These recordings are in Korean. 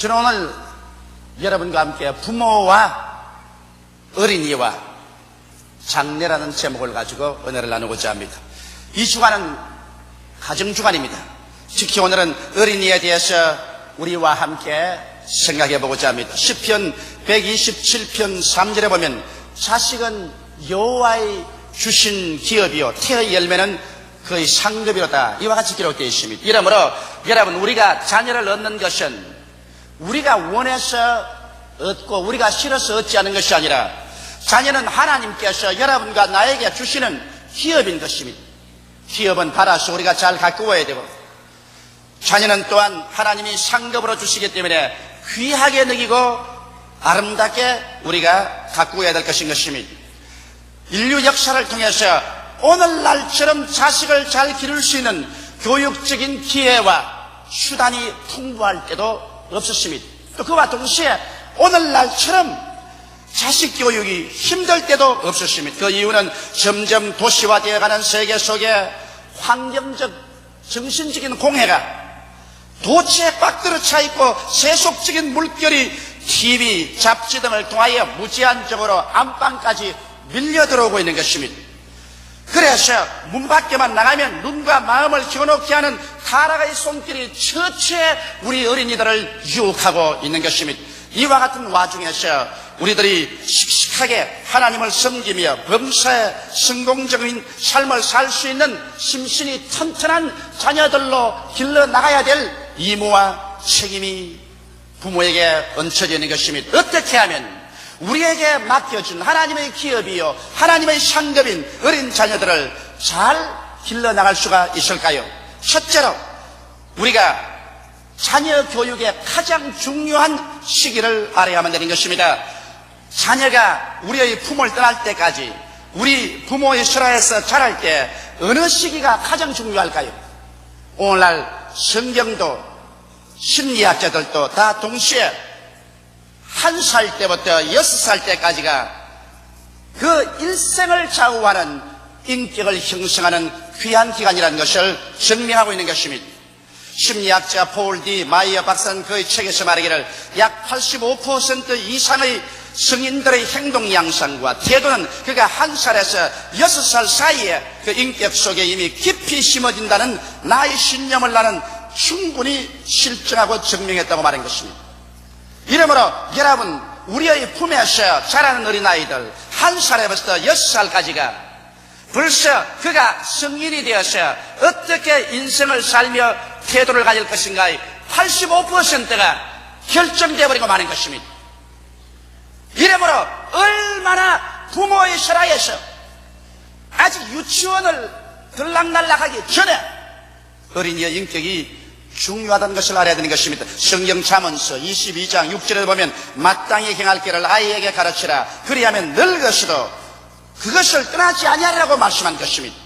저는 오늘 여러분과 함께 부모와 어린이와 장래라는 제목을 가지고 은혜를 나누고자 합니다. 이 주간은 가정주간입니다. 특히 오늘은 어린이에 대해서 우리와 함께 생각해 보고자 합니다. 시편 127편 3절에 보면 자식은 여호와의 주신 기업이요 태의 열매는 그의 상급이로다, 이와 같이 기록되어 있습니다. 이러므로 여러분, 우리가 자녀를 얻는 것은 우리가 원해서 얻고 우리가 싫어서 얻지 않은 것이 아니라 자녀는 하나님께서 여러분과 나에게 주시는 기업인 것입니다. 기업은 받아서 우리가 잘 가꾸어야 되고, 자녀는 또한 하나님이 상급으로 주시기 때문에 귀하게 느끼고 아름답게 우리가 가꾸어야 될 것인 것입니다. 인류 역사를 통해서 오늘날처럼 자식을 잘 기를 수 있는 교육적인 기회와 수단이 풍부할 때도 없었습니다. 또 그와 동시에 오늘날처럼 자식 교육이 힘들 때도 없었습니다. 그 이유는 점점 도시화되어가는 세계 속에 환경적, 정신적인 공해가 도처에 꽉 들어차 있고 세속적인 물결이 TV, 잡지 등을 통하여 무제한적으로 안방까지 밀려 들어오고 있는 것입니다. 그래서 문 밖에만 나가면 눈과 마음을 겨놓게 하는 타락의 손길이 처처에 우리 어린이들을 유혹하고 있는 것입니다. 이와 같은 와중에서 우리들이 씩씩하게 하나님을 섬기며 범사에 성공적인 삶을 살 수 있는 심신이 튼튼한 자녀들로 길러나가야 될 의무와 책임이 부모에게 얹혀져 있는 것입니다. 어떻게 하면 우리에게 맡겨준 하나님의 기업이요 하나님의 상급인 어린 자녀들을 잘 길러나갈 수가 있을까요? 첫째로 우리가 자녀 교육의 가장 중요한 시기를 알아야만 되는 것입니다. 자녀가 우리의 품을 떠날 때까지, 우리 부모의 설하에서 자랄 때 어느 시기가 가장 중요할까요? 오늘날 성경도 심리학자들도 다 동시에 1살 때부터 6살 때까지가 그 일생을 좌우하는 인격을 형성하는 귀한 기간이라는 것을 증명하고 있는 것입니다. 심리학자 폴 디 마이어 박사는 그의 책에서 말하기를 약 85% 이상의 성인들의 행동 양상과 태도는 그가 1살에서 6살 사이에 그 인격 속에 이미 깊이 심어진다는 나의 신념을 나는 충분히 실증하고 증명했다고 말한 것입니다. 이러므로 여러분, 우리의 품에서 자라는 어린아이들 1살에부터 6살까지가 벌써 그가 성인이 되어서 어떻게 인생을 살며 태도를 가질 것인가의 85%가 결정되어 버리고 마는 것입니다. 이러므로 얼마나 부모의 설하에서 아직 유치원을 들락날락하기 전에 어린이의 인격이 중요하다는 것을 알아야 되는 것입니다. 성경 잠언서 22장 6절에 보면 마땅히 행할 길을 아이에게 가르치라. 그리하면 늙어서도 그것을 떠나지 아니하라고 말씀한 것입니다.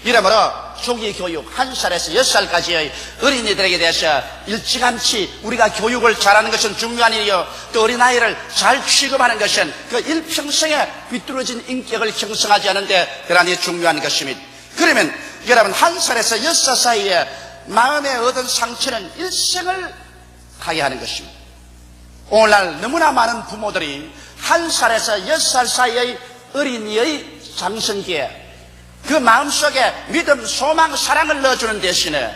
이러므로 조기 교육 1살에서 6살까지의 어린이들에게 대해서 일찌감치 우리가 교육을 잘하는 것은 중요한 일이요, 또 어린아이를 잘 취급하는 것은 그 일평생에 비뚤어진 인격을 형성하지 않는데 대단히 중요한 것입니다. 그러면 여러분, 1살에서 6살 사이에 마음에 얻은 상처는 일생을 가게 하는 것입니다. 오늘날 너무나 많은 부모들이 1살에서 6살 사이의 어린이의 장성기에 그 마음속에 믿음, 소망, 사랑을 넣어주는 대신에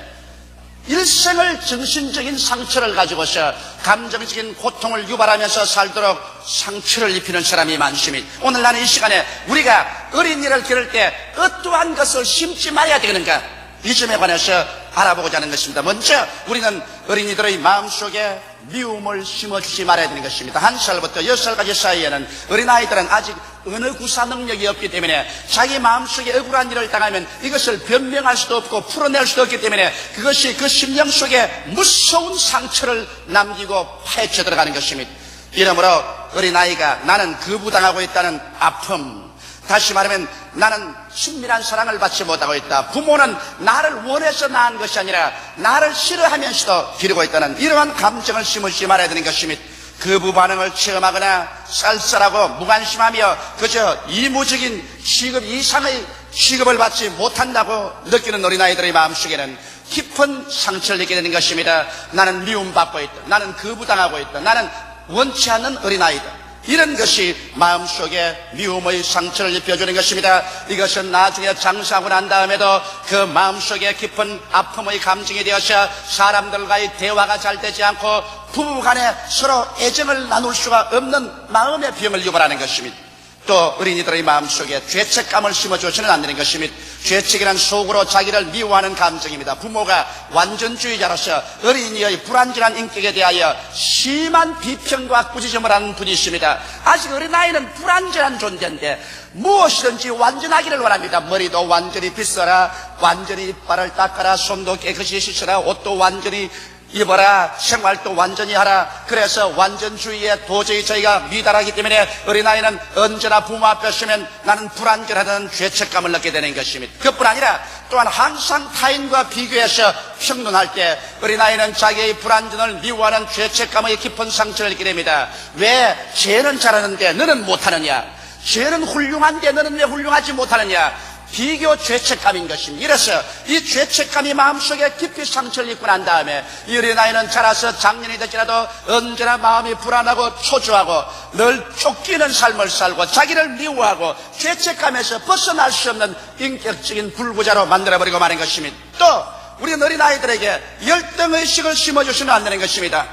일생을 정신적인 상처를 가지고서 감정적인 고통을 유발하면서 살도록 상처를 입히는 사람이 많습니다. 오늘 나는 이 시간에 우리가 어린이를 기를 때 어떠한 것을 심지 말아야 되는가, 이 점에 관해서 알아보고자 하는 것입니다. 먼저 우리는 어린이들의 마음속에 미움을 심어주지 말아야 되는 것입니다. 1살부터 6살까지 사이에는 어린아이들은 아직 언어 구사 능력이 없기 때문에 자기 마음속에 억울한 일을 당하면 이것을 변명할 수도 없고 풀어낼 수도 없기 때문에 그것이 그 심령 속에 무서운 상처를 남기고 파헤쳐 들어가는 것입니다. 이러므로 어린아이가 나는 거부당하고 있다는 아픔, 다시 말하면 나는 친밀한 사랑을 받지 못하고 있다, 부모는 나를 원해서 낳은 것이 아니라 나를 싫어하면서도 기르고 있다는 이러한 감정을 심으지 말아야 되는 것입니다. 거부 반응을 체험하거나 쌀쌀하고 무관심하며 그저 이무적인 취급 이상의 취급을 받지 못한다고 느끼는 어린아이들의 마음속에는 깊은 상처를 입게 되는 것입니다. 나는 미움받고 있다. 나는 거부당하고 있다. 나는 원치 않는 어린아이다. 이런 것이 마음속에 미움의 상처를 입혀주는 것입니다. 이것은 나중에 장사하고 난 다음에도 그 마음속에 깊은 아픔의 감정이 되어서 사람들과의 대화가 잘 되지 않고 부부간에 서로 애정을 나눌 수가 없는 마음의 병을 유발하는 것입니다. 또 어린이들의 마음속에 죄책감을 심어주지는 않는 것입니다. 죄책이란 속으로 자기를 미워하는 감정입니다. 부모가 완전주의자로서 어린이의 불완전한 인격에 대하여 심한 비평과 꾸짖음을 하는 분이 있습니다. 아직 어린아이는 불완전한 존재인데 무엇이든지 완전하기를 원합니다. 머리도 완전히 빗어라, 완전히 이빨을 닦아라, 손도 깨끗이 씻어라, 옷도 완전히 입어라, 생활도 완전히 하라. 그래서 완전주의에 도저히 저희가 미달하기 때문에 어린아이는 언제나 부모 앞에 서면 나는 불완전하다는 죄책감을 느끼게 되는 것입니다. 그뿐 아니라 또한 항상 타인과 비교해서 평론할 때 어린아이는 자기의 불완전을 미워하는 죄책감의 깊은 상처를 입게 됩니다. 왜 쟤는 잘하는데 너는 못하느냐? 쟤는 훌륭한데 너는 왜 훌륭하지 못하느냐? 비교 죄책감인 것입니다. 이래서 이 죄책감이 마음속에 깊이 상처를 입고 난 다음에 이 어린아이는 자라서 장년이 될지라도 언제나 마음이 불안하고 초조하고 늘 쫓기는 삶을 살고 자기를 미워하고 죄책감에서 벗어날 수 없는 인격적인 불구자로 만들어버리고 마는 것입니다. 또 우리 어린아이들에게 열등의식을 심어주시면 안 되는 것입니다.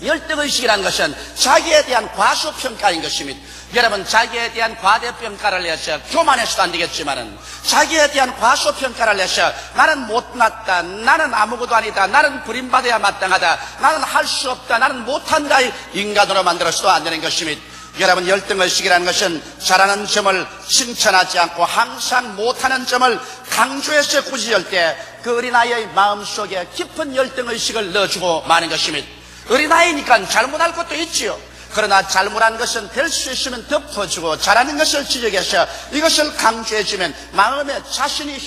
열등의식이라는 것은 자기에 대한 과소평가인 것입니다. 여러분, 자기에 대한 과대평가를 해서 교만해서도 안 되겠지만은 자기에 대한 과소평가를 해서 나는 못났다, 나는 아무것도 아니다, 나는 버림받아야 마땅하다, 나는 할 수 없다, 나는 못한다, 인간으로 만들어서도 안 되는 것입니다. 여러분, 열등의식이라는 것은 잘하는 점을 칭찬하지 않고 항상 못하는 점을 강조해서 꾸짖을 때 그 어린아이의 마음속에 깊은 열등의식을 넣어주고 마는 것입니다. 어린아이니까 잘못할 것도 있지요. 그러나 잘못한 것은 될 수 있으면 덮어주고 잘하는 것을 지적해서 이것을 강조해주면 마음에 자신이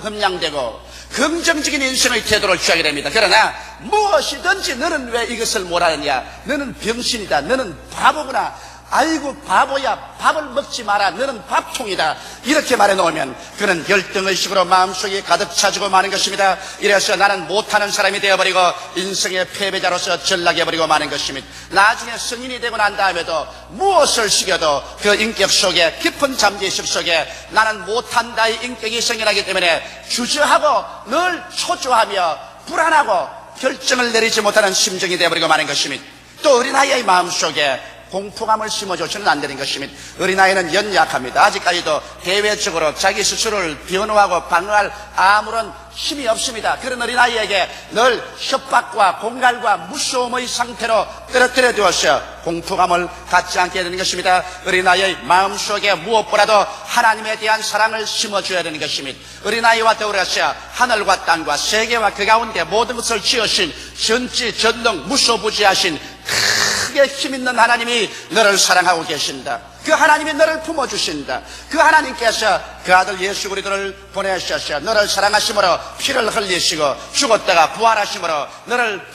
흠량되고 긍정적인 인생의 태도를 취하게 됩니다. 그러나 무엇이든지 너는 왜 이것을 못하느냐, 너는 병신이다, 너는 바보구나, 아이고 바보야, 밥을 먹지 마라, 너는 밥통이다, 이렇게 말해놓으면 그는 열등의식으로 마음속에 가득 차지고 마는 것입니다. 이래서 나는 못하는 사람이 되어버리고 인생의 패배자로서 전락해버리고 마는 것입니다. 나중에 성인이 되고 난 다음에도 무엇을 시켜도 그 인격 속에 깊은 잠재의식 속에 나는 못한다의 인격이 생겨나기 때문에 주저하고 늘 초조하며 불안하고 결정을 내리지 못하는 심정이 되어버리고 마는 것입니다. 또 어린아이의 마음속에 공포감을 심어줘서는 안 되는 것입니다. 어린아이는 연약합니다. 아직까지도 대외적으로 자기 스스로를 변호하고 방어할 아무런 힘이 없습니다. 그런 어린아이에게 늘 협박과 공갈과 무서움의 상태로 떨어뜨려 두어서 공포감을 갖지 않게 되는 것입니다. 어린아이의 마음속에 무엇보다도 하나님에 대한 사랑을 심어줘야 되는 것입니다. 어린아이와 더불어서 하늘과 땅과 세계와 그 가운데 모든 것을 지으신 전지 전능 무소부지하신 크게 힘있는 하나님이 너를 사랑하고 계신다. 그 하나님이 너를 품어주신다. 그 하나님께서 그 아들 예수 그리스도를 보내셔서 너를 사랑하심으로 피를 흘리시고 죽었다가 부활하심으로 너를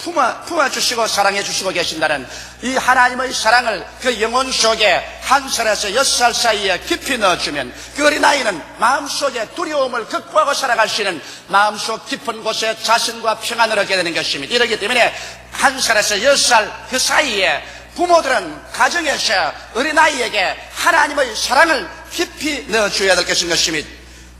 품어주시고 사랑해주시고 계신다는 이 하나님의 사랑을 그 영혼 속에 1살에서 6살 사이에 깊이 넣어주면 그 어린아이는 마음속에 두려움을 극복하고 살아갈 수 있는 마음속 깊은 곳에 자신과 평안을 얻게 되는 것입니다. 이렇기 때문에 1살에서 6살 그 사이에 부모들은 가정에서 어린아이에게 하나님의 사랑을 깊이 넣어줘야 될 것입니다.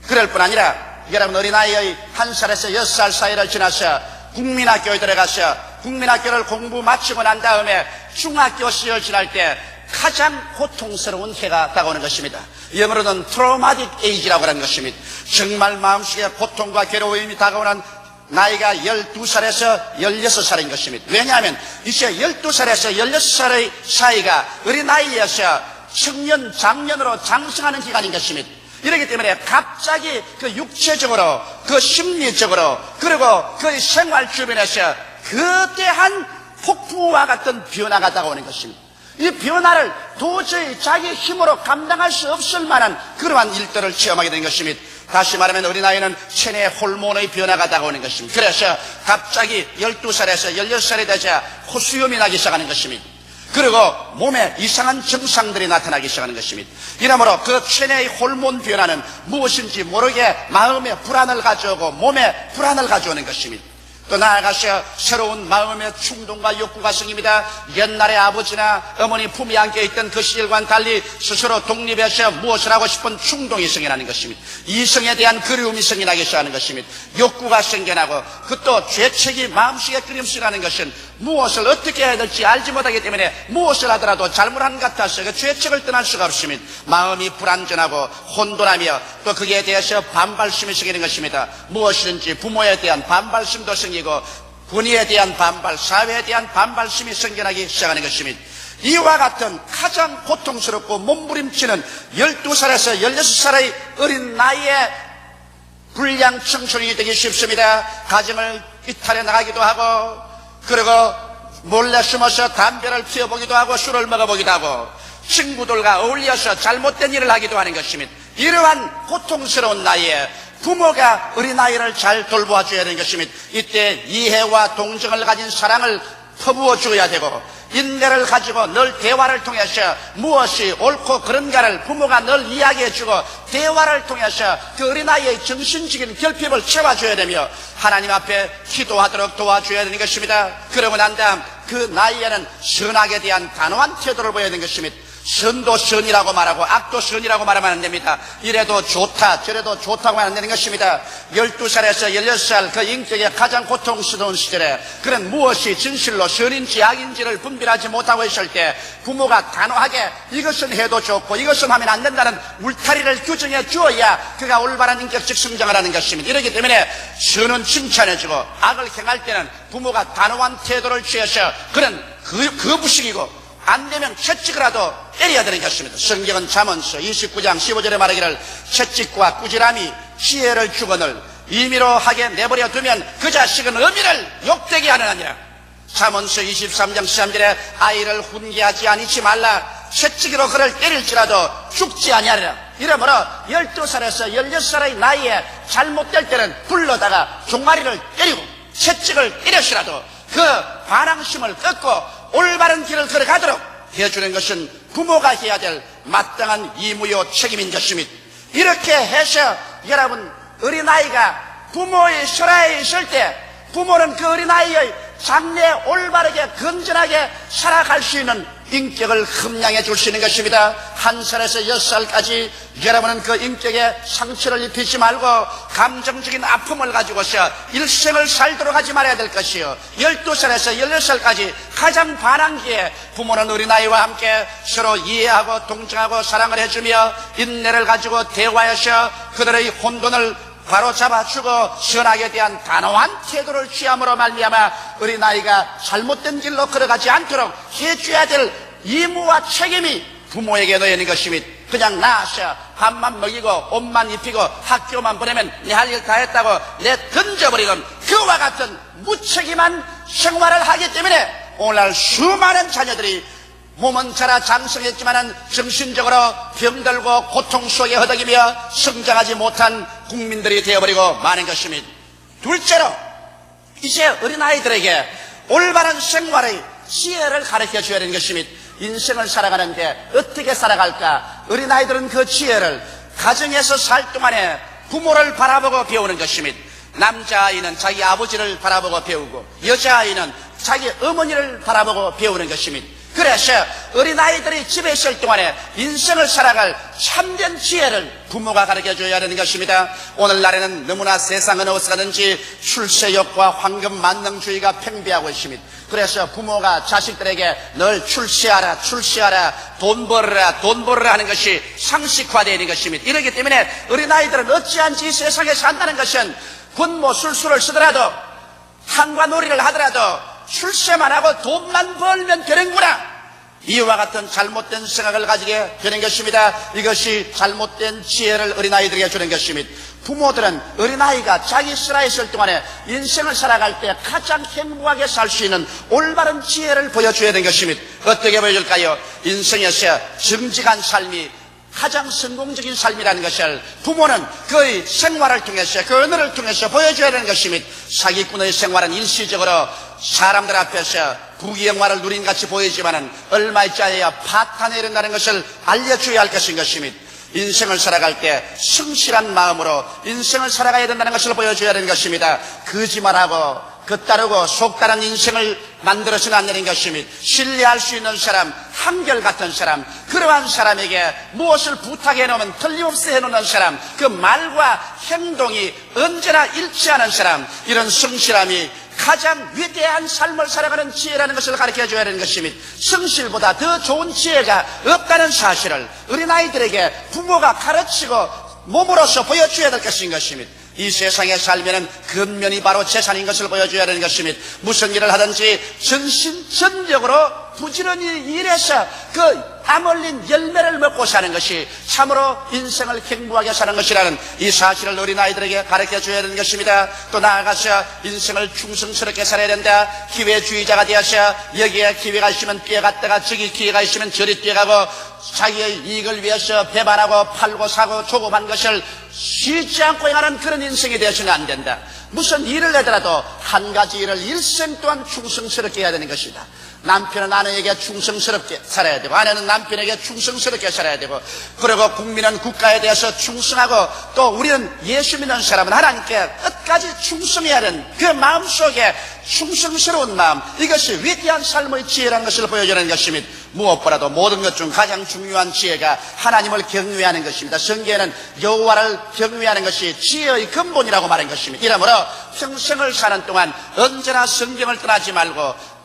그럴 뿐 아니라 여러분, 어린아이의 1살에서 6살 사이를 지나서 국민학교에 들어가서 국민학교를 공부 마치고 난 다음에 중학교 시절 지날 때 가장 고통스러운 해가 다가오는 것입니다. 영어로는 트라우마틱 에이지라고 하는 것입니다. 정말 마음속에 고통과 괴로움이 다가오는 나이가 12살에서 16살인 것입니다. 왜냐하면 이제 12살에서 16살의 사이가 어린아이에서 청년, 장년으로 장성하는 기간인 것입니다. 이렇기 때문에 갑자기 그 육체적으로, 그 심리적으로, 그리고 그 생활 주변에서 거대한 폭풍우와 같은 변화가 다가오는 것입니다. 이 변화를 도저히 자기 힘으로 감당할 수 없을 만한 그러한 일들을 체험하게 된 것입니다. 다시 말하면 어린아이는 체내 호르몬의 변화가 다가오는 것입니다. 그래서 갑자기 12살에서 16살이 되자 호수염이 나기 시작하는 것입니다. 그리고 몸에 이상한 증상들이 나타나기 시작하는 것입니다. 이러므로 그 체내의 호르몬 변화는 무엇인지 모르게 마음에 불안을 가져오고 몸에 불안을 가져오는 것입니다. 또 나아가서 새로운 마음의 충동과 욕구가 생깁니다. 옛날에 아버지나 어머니 품에 안겨있던 그 시절과는 달리 스스로 독립해서 무엇을 하고 싶은 충동이 생겨나는 것입니다. 이성에 대한 그리움이 생겨나기 시작하는 것입니다. 욕구가 생겨나고 그 또 죄책이 마음속에 끓임시라는 것은 무엇을 어떻게 해야 될지 알지 못하기 때문에 무엇을 하더라도 잘못한 것 같아서 그 죄책을 떠날 수가 없습니다. 마음이 불안전하고 혼돈하며 또 거기에 대해서 반발심이 생기는 것입니다. 무엇이든지 부모에 대한 반발심도 생기고 군의에 대한 반발, 사회에 대한 반발심이 생겨나기 시작하는 것입니다. 이와 같은 가장 고통스럽고 몸부림치는 12살에서 16살의 어린 나이에 불량 청소년이 되기 쉽습니다. 가정을 이탈해 나가기도 하고 그리고 몰래 숨어서 담배를 피워보기도 하고 술을 먹어보기도 하고 친구들과 어울려서 잘못된 일을 하기도 하는 것입니다. 이러한 고통스러운 나이에 부모가 어린아이를 잘 돌보아 줘야 되는 것입니다. 이때 이해와 동정을 가진 사랑을 퍼부어 줘야 되고 인내를 가지고 늘 대화를 통해서 무엇이 옳고 그른가를 부모가 늘 이야기해 주고 대화를 통해서 그 어린아이의 정신적인 결핍을 채워줘야 되며 하나님 앞에 기도하도록 도와줘야 되는 것입니다. 그러고 난 다음 그 나이에는 선악에 대한 단호한 태도를 보여야 되는 것입니다. 선도 선이라고 말하고 악도 선이라고 말하면 안 됩니다. 이래도 좋다 저래도 좋다고 하면 안 되는 것입니다. 12살에서 16살 그 인격의 가장 고통스러운 시절에 그런 무엇이 진실로 선인지 악인지를 분별하지 못하고 있을 때 부모가 단호하게 이것은 해도 좋고 이것은 하면 안 된다는 울타리를 규정해 주어야 그가 올바른 인격적 성장을 하는 것입니다. 이렇기 때문에 선은 칭찬해주고 악을 행할 때는 부모가 단호한 태도를 취해서 그런 거부식이고 안 되면 채찍이라도 때려야 되는 것입니다. 성경은 잠언서 29장 15절에 말하기를 채찍과 꾸지람이 지혜를 주거늘 임의로 하게 내버려 두면 그 자식은 어미를 욕되게 하느니라. 잠언서 23장 13절에 아이를 훈계하지 아니지 말라. 채찍으로 그를 때릴지라도 죽지 아니하리라. 이러므로 12살에서 16살의 나이에 잘못될 때는 불러다가 종아리를 때리고 채찍을 때렸으라도 그 반항심을 꺾고 올바른 길을 걸어가도록 해주는 것은 부모가 해야 될 마땅한 의무요 책임인 것입니다. 이렇게 해서 여러분 어린아이가 부모의 설하에 있을 때 부모는 그 어린아이의 장래에 올바르게 건전하게 살아갈 수 있는 인격을 흠양해 줄 수 있는 것입니다. 1살에서 6살까지 여러분은 그 인격에 상처를 입히지 말고 감정적인 아픔을 가지고서 일생을 살도록 하지 말아야 될 것이요 12살에서 16살까지 가장 반항기에 부모는 어린아이와 함께 서로 이해하고 동정하고 사랑을 해주며 인내를 가지고 대화해서 그들의 혼돈을 바로 잡아주고 선악에 대한 단호한 태도를 취함으로 말미암아 어린아이가 잘못된 길로 걸어가지 않도록 해줘야 될 의무와 책임이 부모에게 놓여 있는 것입니다. 그냥 낳아서 밥만 먹이고 옷만 입히고 학교만 보내면 내 할 일 다 했다고 내 던져버리는 그와 같은 무책임한 생활을 하기 때문에 오늘날 수많은 자녀들이 몸은 자라 장성했지만 정신적으로 병들고 고통 속에 허덕이며 성장하지 못한 국민들이 되어버리고 마는 것입니다. 둘째로 이제 어린아이들에게 올바른 생활의 지혜를 가르쳐줘야 되는 것입니다. 인생을 살아가는데 어떻게 살아갈까? 어린아이들은 그 지혜를 가정에서 살 동안에 부모를 바라보고 배우는 것입니다. 남자아이는 자기 아버지를 바라보고 배우고 여자아이는 자기 어머니를 바라보고 배우는 것입니다. 그래서 어린아이들이 집에 있을 동안에 인생을 살아갈 참된 지혜를 부모가 가르쳐줘야 하는 것입니다. 오늘날에는 너무나 세상은 어디서 가든지 출세욕과 황금 만능주의가 팽배하고 있습니다. 그래서 부모가 자식들에게 늘 출세하라 돈 벌어라 하는 것이 상식화되어 있는 것입니다. 이렇기 때문에 어린아이들은 어찌한지 이 세상에 산다는 것은 분모 술수를 쓰더라도 한과 놀이를 하더라도 출세만 하고 돈만 벌면 되는구나, 이와 같은 잘못된 생각을 가지게 되는 것입니다. 이것이 잘못된 지혜를 어린아이들에게 주는 것입니다. 부모들은 어린아이가 자기 살아 있을 동안에 인생을 살아갈 때 가장 행복하게 살 수 있는 올바른 지혜를 보여줘야 되는 것입니다. 어떻게 보여줄까요? 인생에서 정직한 삶이 가장 성공적인 삶이라는 것을 부모는 그의 생활을 통해서 그 언어를 통해서 보여줘야 되는 것입니다. 사기꾼의 생활은 일시적으로 사람들 앞에서 부귀영화를 누린 같이 보이지만은 얼마의 짜여야 파탄에 이른다는 것을 알려줘야 할 것인 것입니다. 인생을 살아갈 때 성실한 마음으로 인생을 살아가야 된다는 것을 보여줘야 되는 것입니다. 거짓말하고 겉다르고 속다른 인생을 만들어서는 안 되는 것입니다. 신뢰할 수 있는 사람, 한결같은 사람, 그러한 사람에게 무엇을 부탁해 놓으면 틀림없이 해놓는 사람, 그 말과 행동이 언제나 일치하는 사람, 이런 성실함이 가장 위대한 삶을 살아가는 지혜라는 것을 가르쳐줘야 되는 것입니다. 성실보다 더 좋은 지혜가 없다는 사실을 어린아이들에게 부모가 가르치고 몸으로서 보여줘야 될 것인 것입니다. 이 세상에 살면은 근면이 바로 재산인 것을 보여줘야 되는 것입니다. 무슨 일을 하든지 전심전력으로 부지런히 일해서 그 땀 흘린 열매를 먹고 사는 것이 참으로 인생을 행복하게 사는 것이라는 이 사실을 어린아이들에게 가르쳐줘야 되는 것입니다. 또 나아가서 인생을 충성스럽게 살아야 된다. 기회주의자가 되어서 여기에 기회가 있으면 뛰어갔다가 저기 기회가 있으면 저리 뛰어가고 자기의 이익을 위해서 배반하고 팔고 사고 조급한 것을 쉬지 않고 행하는 그런 인생이 되어서는 안 된다. 무슨 일을 하더라도 한 가지 일을 일생 동안 충성스럽게 해야 되는 것이다. 남편은 아내에게 충성스럽게 살아야 되고 아내는 남편에게 충성스럽게 살아야 되고, 그리고 국민은 국가에 대해서 충성하고, 또 우리는 예수 믿는 사람은 하나님께 끝까지 충성해야 되는 그 마음속에 충성스러운 마음, 이것이 위대한 삶의 지혜라는 것을 보여주는 것입니다. 무엇보다도 모든 것 중 가장 중요한 지혜가 하나님을 경외하는 것입니다. 성경에는 여호와를 경외하는 것이 지혜의 근본이라고 말한 것입니다. 이러므로 평생을 사는 동안 언제나 성경을 떠나지 말고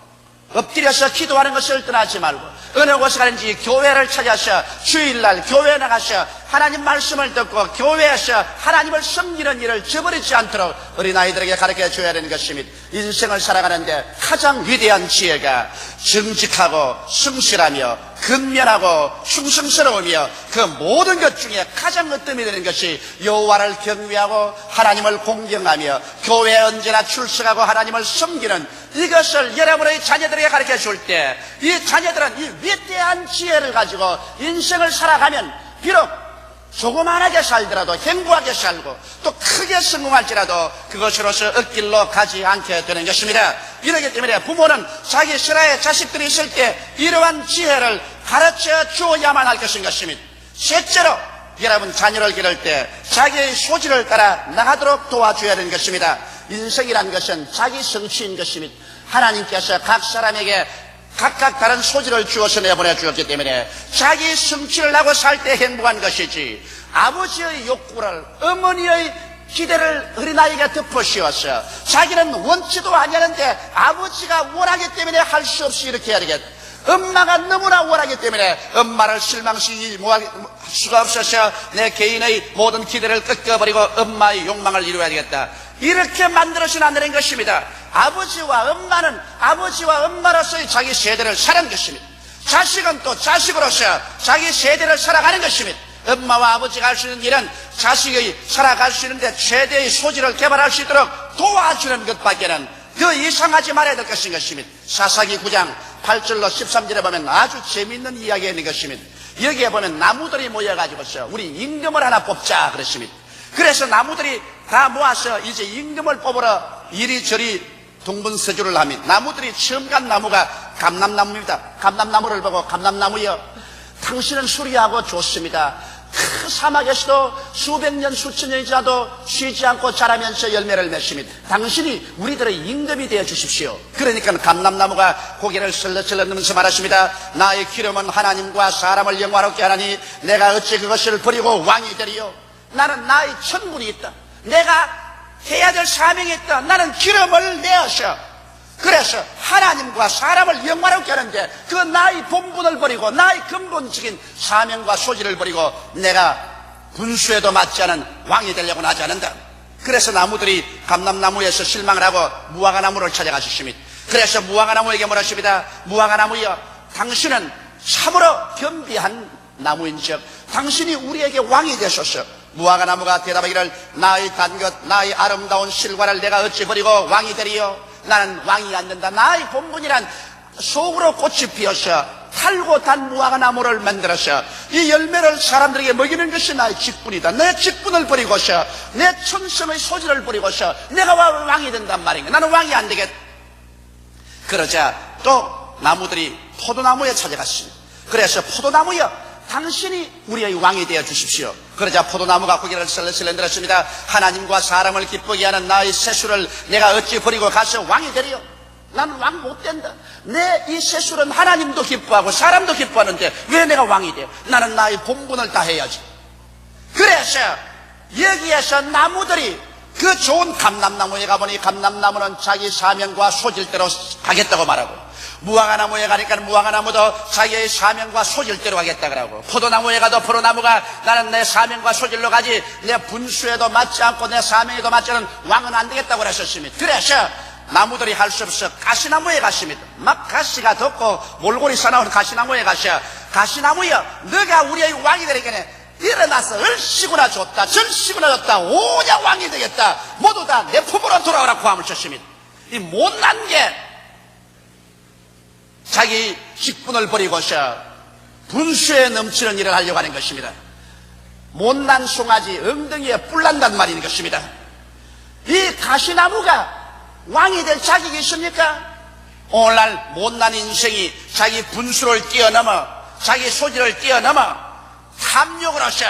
엎드려서 기도하는 것을 떠나지 말고 어느 곳에 가든지 교회를 찾아서 주일날 교회에 나가서 하나님 말씀을 듣고 교회에서 하나님을 섬기는 일을 저버리지 않도록 어린아이들에게 가르쳐줘야 되는 것입니다. 인생을 살아가는데 가장 위대한 지혜가 정직하고 성실하며 근면하고 충성스러우며 그 모든 것 중에 가장 으뜸이 되는 것이 여호와를 경외하고 하나님을 공경하며 교회에 언제나 출석하고 하나님을 섬기는 이것을 여러분의 자녀들에게 가르쳐줄 때 이 자녀들은 이 위대한 지혜를 가지고 인생을 살아가면 비록 조그만하게 살더라도 행복하게 살고 또 크게 성공할지라도 그것으로서 억길로 가지 않게 되는 것입니다. 이러기 때문에 부모는 자기 신하의 자식들이 있을 때 이러한 지혜를 가르쳐 주어야만 할 것인 것입니다. 셋째로 여러분 자녀를 기를 때 자기의 소질을 따라 나가도록 도와줘야 되는 것입니다. 인생이란 것은 자기 성취인 것입니다. 하나님께서 각 사람에게 각각 다른 소질을 주어서 내보내 주었기 때문에 자기 성취를 하고 살 때 행복한 것이지, 아버지의 욕구를, 어머니의 기대를 어린아이가 덮어 씌워서 자기는 원치도 아니하는데 아버지가 원하기 때문에 할 수 없이 이렇게 해야 되겠다. 엄마가 너무나 원하기 때문에 엄마를 실망시킬 수가 없어서 내 개인의 모든 기대를 꺾어버리고 엄마의 욕망을 이루어야 되겠다. 이렇게 만들어서는 안 되는 것입니다. 아버지와 엄마는 아버지와 엄마로서의 자기 세대를 살아가는 것입니다. 자식은 또 자식으로서 자기 세대를 살아가는 것입니다. 엄마와 아버지가 할 수 있는 일은 자식이 살아갈 수 있는데 최대의 소질을 개발할 수 있도록 도와주는 것밖에는 그 이상하지 말아야 될 것인 것입니다. 사사기 9장 8절로 13절에 보면 아주 재미있는 이야기가 있는 것입니다. 여기에 보면 나무들이 모여가지고서 우리 임금을 하나 뽑자 그랬습니다. 그래서 나무들이 다 모아서 이제 임금을 뽑으러 이리저리 동분서주를 합니다. 나무들이 처음 간 나무가 감람나무입니다. 감람나무를 보고 감람나무여, 당신은 수리하고 좋습니다. 그 사막에서도 수백 년 수천 년이 지나도 쉬지 않고 자라면서 열매를 맺습니다. 당신이 우리들의 임금이 되어 주십시오. 그러니까 감람나무가 고개를 슬렁슬렁 넘으면서 말하십니다. 나의 기름은 하나님과 사람을 영화롭게 하나니 내가 어찌 그것을 버리고 왕이 되리요. 나는 나의 천분이 있다. 내가 해야 될 사명이 있다. 나는 기름을 내어서 그래서 하나님과 사람을 영화롭게 하는데 그 나의 본분을 버리고 나의 근본적인 사명과 소질을 버리고 내가 분수에도 맞지 않은 왕이 되려고는 하지 않는다. 그래서 나무들이 감람나무에서 실망을 하고 무화과나무를 찾아가셨습니다. 그래서 무화과나무에게 뭐라십니다. 무화과나무여, 당신은 참으로 겸비한 나무인즉 당신이 우리에게 왕이 되소서. 무화과나무가 대답하기를 나의 단 것 나의 아름다운 실과를 내가 어찌 버리고 왕이 되리요. 나는 왕이 안 된다. 나의 본분이란 속으로 꽃이 피어서 달고 단 무화과나무를 만들어서 이 열매를 사람들에게 먹이는 것이 나의 직분이다. 내 직분을 버리고서 내 천성의 소질을 버리고서 내가 왕이 된단 말인가. 나는 왕이 안 되겠다. 그러자 또 나무들이 포도나무에 찾아갔습니다. 그래서 포도나무여, 당신이 우리의 왕이 되어 주십시오. 그러자 포도나무가 고개를 슬슬 들었습니다. 하나님과 사람을 기쁘게 하는 나의 세수를 내가 어찌 버리고 가서 왕이 되리요? 나는 왕 못 된다. 내 이 세술은 하나님도 기뻐하고 사람도 기뻐하는데 왜 내가 왕이 돼요? 나는 나의 본분을 다 해야지. 그래서 여기에서 나무들이 그 좋은 감람나무에 가보니 감람나무는 자기 사명과 소질대로 가겠다고 말하고, 무화과나무에 가니까 무화과나무도 자기의 사명과 소질대로 가겠다 그러고, 포도나무에 가도 포도나무가 나는 내 사명과 소질로 가지 내 분수에도 맞지 않고 내 사명에도 맞지 않은 왕은 안 되겠다고 그러셨습니다. 그래서 나무들이 할 수 없어 가시나무에 갔습니다. 막 가시가 덥고 몰골이 사나운 가시나무에 가셔. 가시나무여, 너가 우리의 왕이 되려니까 일어나서 얼씨구나 줬다 절씨구나 줬다 오냐 왕이 되겠다. 모두 다 내 품으로 돌아오라 고함을 쳤습니다. 이 못난 게 자기 직분을 버리고서 분수에 넘치는 일을 하려고 하는 것입니다. 못난 송아지 엉덩이에 뿔 난단 말인 것입니다. 이 가시나무가 왕이 될 자격이 있습니까? 오늘날 못난 인생이 자기 분수를 뛰어넘어 자기 소질을 뛰어넘어 탐욕으로서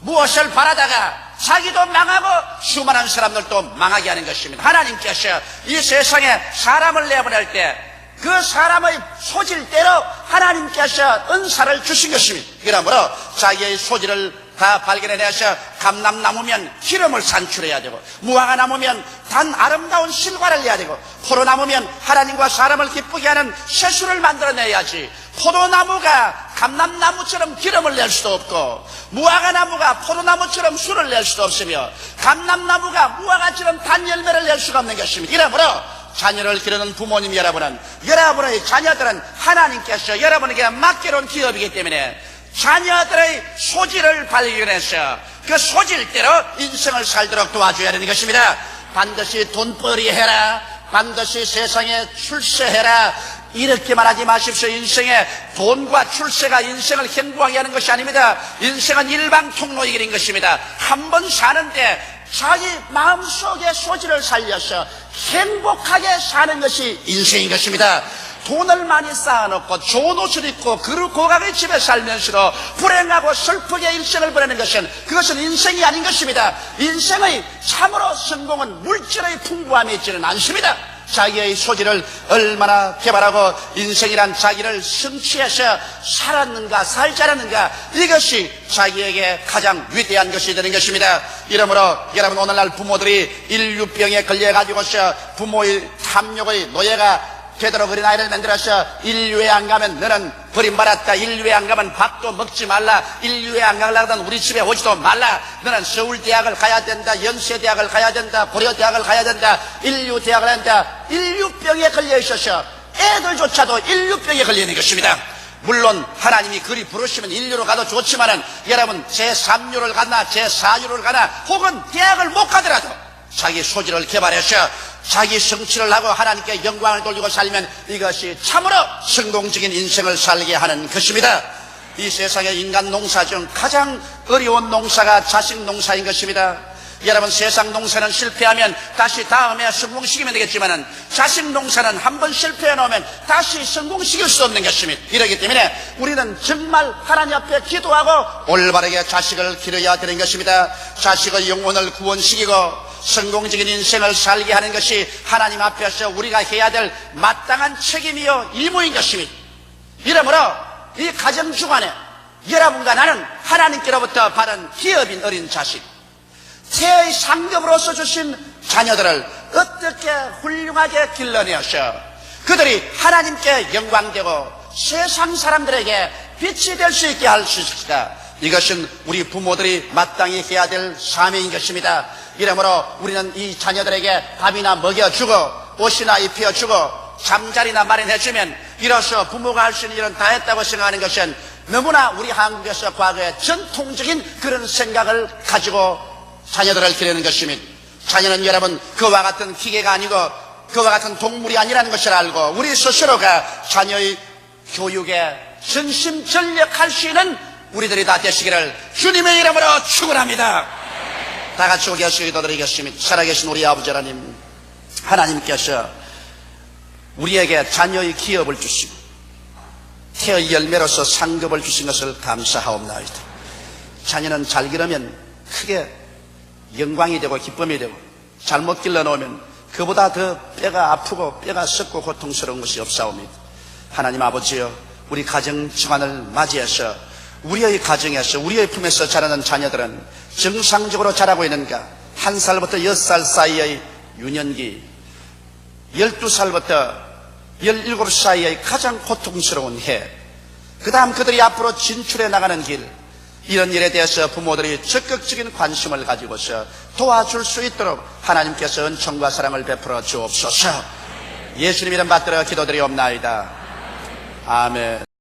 무엇을 바라다가 자기도 망하고 수많은 사람들도 망하게 하는 것입니다. 하나님께서 이 세상에 사람을 내보낼 때 그 사람의 소질대로 하나님께서 은사를 주신 것입니다. 그러므로 자기의 소질을 다 발견해내서 감람나무면 기름을 산출해야 되고, 무화과나무면 단 아름다운 실과를 내야 되고, 포도나무면 하나님과 사람을 기쁘게 하는 세수를 만들어내야지. 포도나무가 감람나무처럼 기름을 낼 수도 없고, 무화과나무가 포도나무처럼 술을 낼 수도 없으며, 감람나무가 무화과처럼 단 열매를 낼 수가 없는 것입니다. 이러므로 자녀를 기르는 부모님 여러분은, 여러분의 자녀들은 하나님께서 여러분에게 맡겨놓은 기업이기 때문에 자녀들의 소질을 발견해서 그 소질대로 인생을 살도록 도와줘야 하는 것입니다. 반드시 돈벌이 해라, 반드시 세상에 출세해라, 이렇게만 하지 마십시오. 인생에 돈과 출세가 인생을 행복하게 하는 것이 아닙니다. 인생은 일방통로의 길인 것입니다. 한 번 사는데 자기 마음속의 소질을 살려서 행복하게 사는 것이 인생인 것입니다. 돈을 많이 쌓아놓고 좋은 옷을 입고 그릇 고각의 집에 살면서도 불행하고 슬프게 일생을 보내는 것은, 그것은 인생이 아닌 것입니다. 인생의 참으로 성공은 물질의 풍부함에 있지는 않습니다. 자기의 소질을 얼마나 개발하고 인생이란 자기를 성취해서 살았는가 살지 않았는가, 이것이 자기에게 가장 위대한 것이 되는 것입니다. 이러므로 여러분, 오늘날 부모들이 인류병에 걸려가지고서 부모의 탐욕의 노예가 되도록 어린아이를 만들어서 인류에 안 가면 너는 버림받았다, 인류에 안 가면 밥도 먹지 말라, 인류에 안 가려면 우리 집에 오지도 말라, 너는 서울대학을 가야 된다, 연세대학을 가야 된다, 고려대학을 가야 된다, 인류대학을 해야 된다. 인류병에 걸려 있어서 애들조차도 인류병에 걸려 있는 것입니다. 물론 하나님이 그리 부르시면 인류로 가도 좋지만은, 여러분 제3류를 가나 제4류를 가나 혹은 대학을 못 가더라도 자기 소질을 개발해서 자기 성취를 하고 하나님께 영광을 돌리고 살면 이것이 참으로 성공적인 인생을 살게 하는 것입니다. 이 세상의 인간 농사 중 가장 어려운 농사가 자식 농사인 것입니다. 여러분, 세상 농사는 실패하면 다시 다음에 성공시키면 되겠지만은 자식 농사는 한번 실패해 놓으면 다시 성공시킬 수 없는 것입니다. 이렇기 때문에 우리는 정말 하나님 앞에 기도하고 올바르게 자식을 기르어야 되는 것입니다. 자식의 영혼을 구원시키고 성공적인 인생을 살게 하는 것이 하나님 앞에서 우리가 해야 될 마땅한 책임이요 의무인 것입니다. 이러므로 이 가정 주간에 여러분과 나는 하나님께로부터 받은 기업인 어린 자식, 태의 상급으로서 주신 자녀들을 어떻게 훌륭하게 길러내어서 그들이 하나님께 영광되고 세상 사람들에게 빛이 될 수 있게 할 수 있을까? 이것은 우리 부모들이 마땅히 해야 될 사명인 것입니다. 이러므로 우리는 이 자녀들에게 밥이나 먹여주고 옷이나 입혀주고 잠자리나 마련해주면 이로써 부모가 할 수 있는 일은 다 했다고 생각하는 것은 너무나 우리 한국에서 과거에 전통적인 그런 생각을 가지고 자녀들을 기르는 것입니다. 자녀는 여러분 그와 같은 기계가 아니고 그와 같은 동물이 아니라는 것을 알고 우리 스스로가 자녀의 교육에 전심전력할 수 있는 우리들이 다 되시기를 주님의 이름으로 축원합니다. 다 같이 오게 하시고 기도드리겠습니다. 살아계신 우리 아버지 하나님, 하나님께서 우리에게 자녀의 기업을 주시고 태의 열매로서 상급을 주신 것을 감사하옵나이다. 자녀는 잘 기르면 크게 영광이 되고 기쁨이 되고, 잘못 길러놓으면 그보다 더 뼈가 아프고 뼈가 썩고 고통스러운 것이 없사옵니다. 하나님 아버지여, 우리 가정 주간을 맞이해서 우리의 가정에서 우리의 품에서 자라는 자녀들은 정상적으로 자라고 있는가, 1살부터 6살 사이의 유년기, 12살부터 17 사이의 가장 고통스러운 해, 그 다음 그들이 앞으로 진출해 나가는 길, 이런 일에 대해서 부모들이 적극적인 관심을 가지고서 도와줄 수 있도록 하나님께서 은총과 사랑을 베풀어 주옵소서. 예수님 이름 받들어 기도드리옵나이다. 아멘.